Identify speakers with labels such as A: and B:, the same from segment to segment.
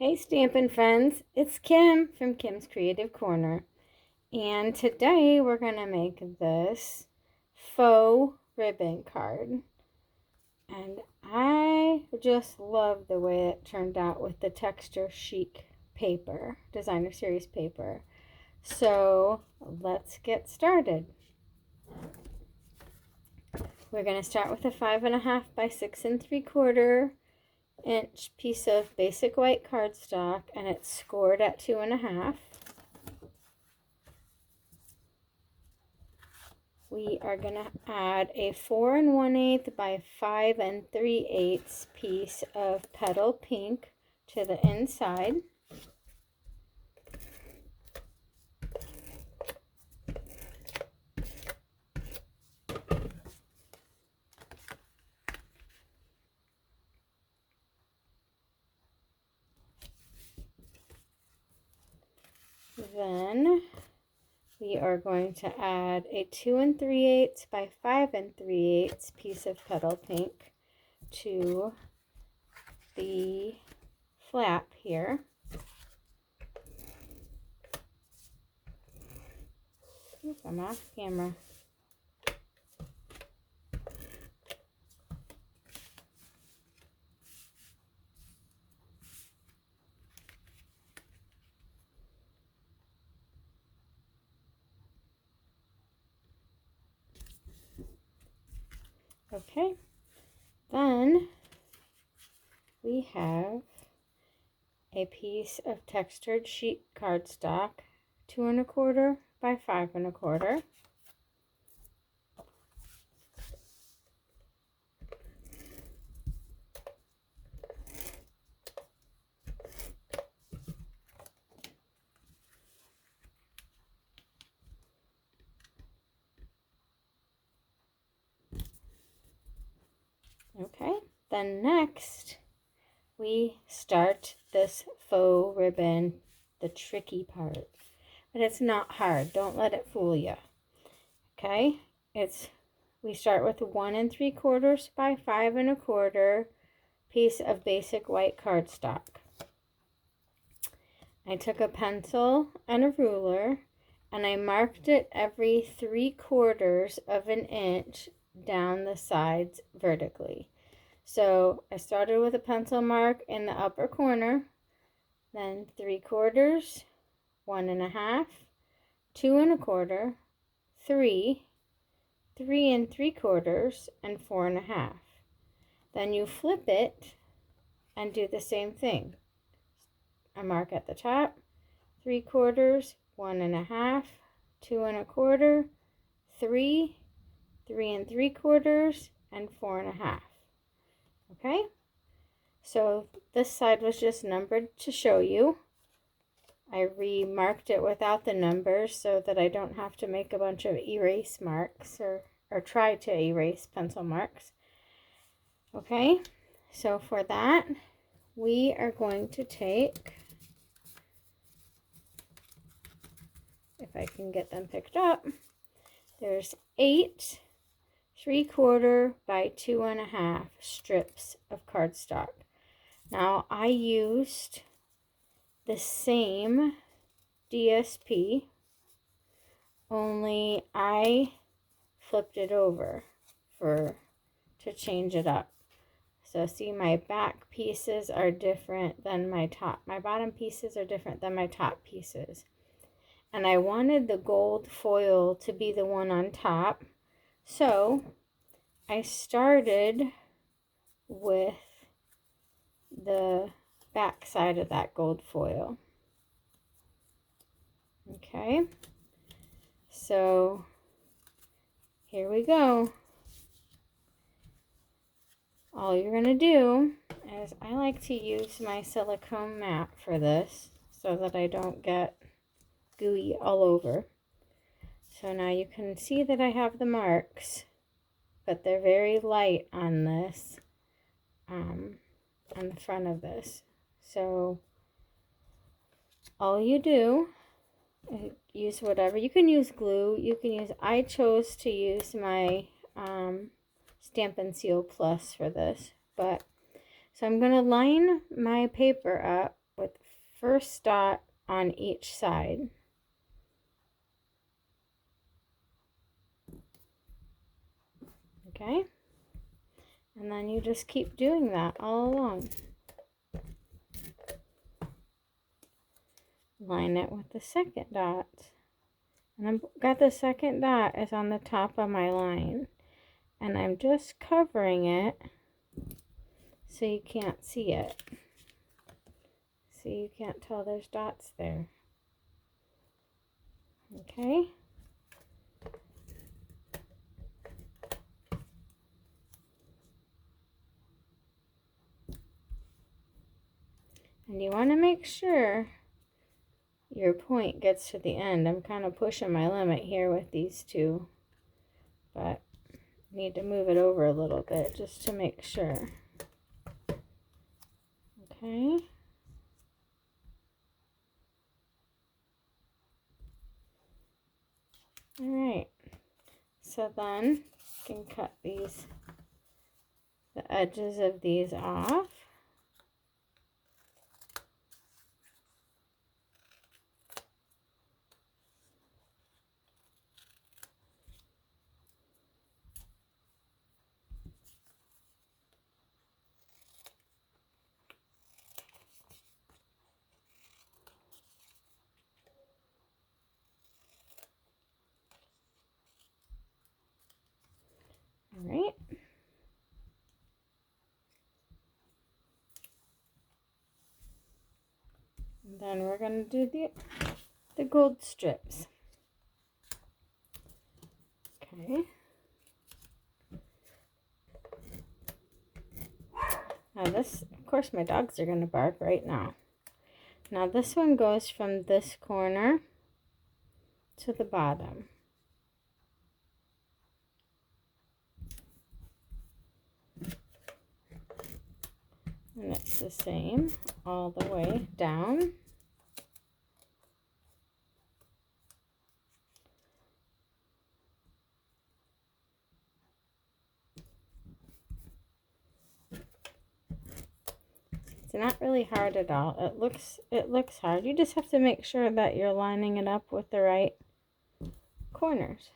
A: Hey Stampin' friends, it's Kim from Kim's Creative Corner, and today we're going to make this faux ribbon card. And I just love the way it turned out with the texture chic paper, designer series paper. So let's get started. We're going to start with a 5.5 by 6 3/4 inch piece of basic white cardstock, and it's scored at 2.5. We are going to add a 4 1/8 by 5 3/8 piece of petal pink to the inside. Then we are going to add a 2 3/8 by 5 3/8 piece of petal pink to the flap here. Oops, I'm off camera. Okay, then we have a piece of textured sheet cardstock, 2 1/4 by 5 1/4. Okay, then next we start this faux ribbon, the tricky part. But it's not hard, don't let it fool you. Okay, we start with a 1 3/4 by 5 1/4 piece of basic white cardstock. I took a pencil and a ruler and I marked it every 3/4 of an inch down the sides vertically. So I started with a pencil mark in the upper corner, then 3/4, 1 1/2, 2 1/4, 3, 3 3/4, and 4 1/2. Then you flip it and do the same thing. I mark at the top, 3/4, 1 1/2, 2 1/4, 3, 3 3/4, and 4 1/2. Okay, so this side was just numbered to show you. I remarked it without the numbers so that I don't have to make a bunch of erase marks or try to erase pencil marks. Okay, so for that, we are going to take, if I can get them picked up, there's 8 3/4 by 2 1/2 strips of cardstock. Now I used the same DSP, only I flipped it over to change it up. So see, my back pieces are different than my top. My bottom pieces are different than my top pieces. And I wanted the gold foil to be the one on top. So I started with the back side of that gold foil. Okay, so here we go. All you're going to do is, I like to use my silicone mat for this so that I don't get gooey all over. So now you can see that I have the marks, but they're very light on this, on the front of this. So all you do is use whatever. You can use glue, you can use, I chose to use my Stampin' Seal Plus for this, but so I'm going to line my paper up with first dot on each side. Okay, and then you just keep doing that all along. Line it with the second dot, and I've got the second dot is on the top of my line, and I'm just covering it so you can't see it, so you can't tell there's dots there. Okay, and you want to make sure your point gets to the end. I'm kind of pushing my limit here with these two, but need to move it over a little bit just to make sure. Okay. All right. So then you can cut the edges of these off. All right. And then we're going to do the gold strips. Okay. Now this, of course, my dogs are going to bark right now. Now this one goes from this corner to the bottom. And it's the same all the way down. It's not really hard at all. It looks hard. You just have to make sure that you're lining it up with the right corners.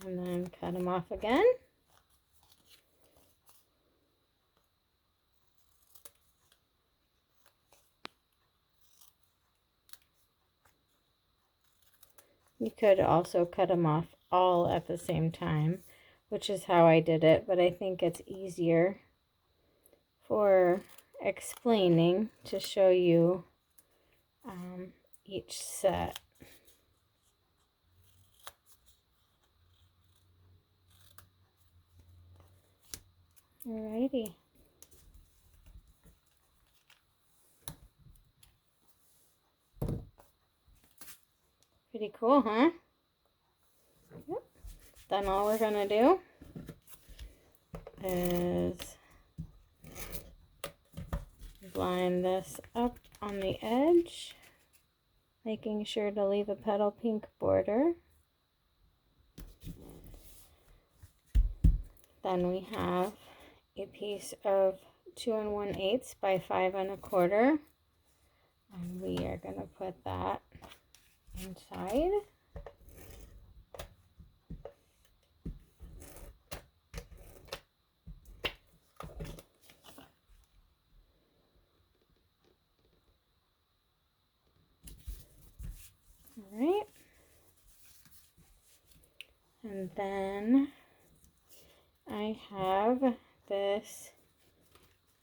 A: And then cut them off again. You could also cut them off all at the same time, which is how I did it, but I think it's easier for explaining to show you each set. Alrighty. Pretty cool, huh? Yep. Then all we're gonna do is line this up on the edge, making sure to leave a petal pink border. Then we have a piece of 2 1/8 by 5 1/4, and we are going to put that inside. All right, and then I have this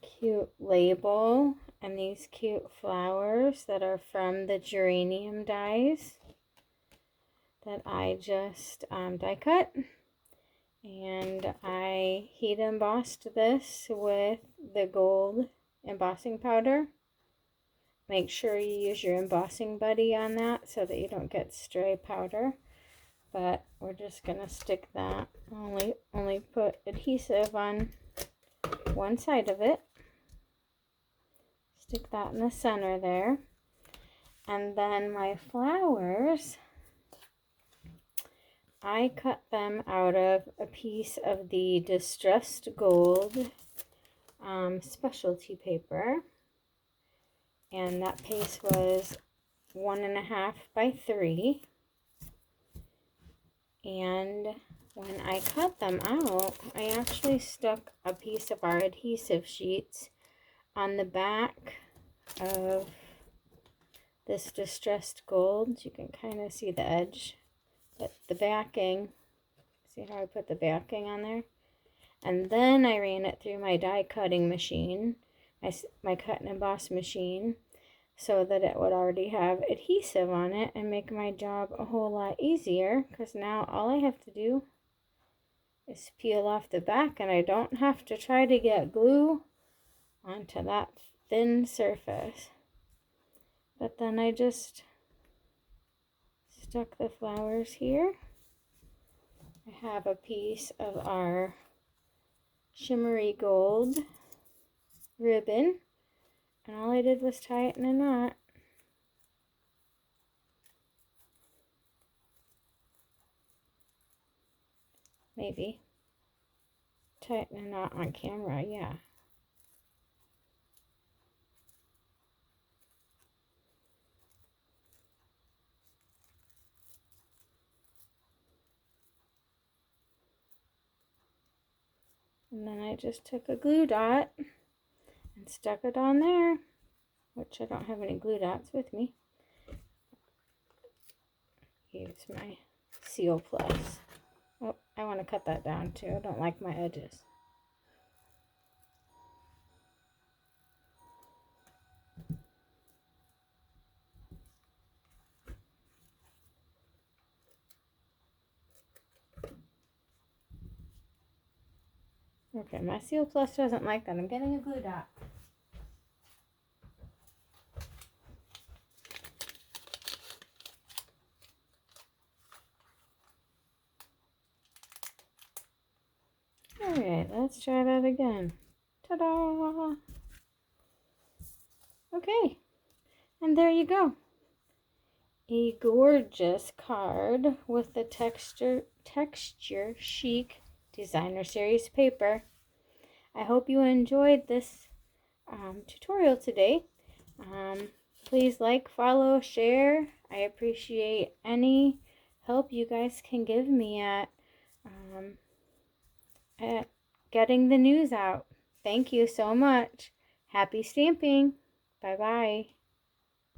A: cute label and these cute flowers that are from the geranium dies that I just die cut, and I heat embossed this with the gold embossing powder. Make sure you use your embossing buddy on that so that you don't get stray powder. But we're just gonna stick that, only put adhesive on one side of it. Stick that in the center there. And then my flowers, I cut them out of a piece of the Distressed Gold specialty paper, and that piece was 1.5 by 3. And when I cut them out, I actually stuck a piece of our adhesive sheets on the back of this Distressed Gold. You can kind of see the edge, but the backing, see how I put the backing on there? And then I ran it through my die cutting machine, my cut and emboss machine, so that it would already have adhesive on it and make my job a whole lot easier, because now all I have to do is peel off the back and I don't have to try to get glue onto that thin surface. But then I just stuck the flowers here. I have a piece of our shimmery gold ribbon, and all I did was tie it in a knot. Maybe. Tie it in a knot on camera, yeah. And then I just took a glue dot and stuck it on there, which I don't have any glue dots with me. Use my Seal Plus. Oh, I want to cut that down too. I don't like my edges. Okay, my Seal Plus doesn't like that. I'm getting a glue dot. Alright, let's try that again. Ta-da! Okay, and there you go. A gorgeous card with the texture Chic Designer Series paper. I hope you enjoyed this tutorial today. Please like, follow, share. I appreciate any help you guys can give me at getting the news out. Thank you so much. Happy stamping. Bye-bye.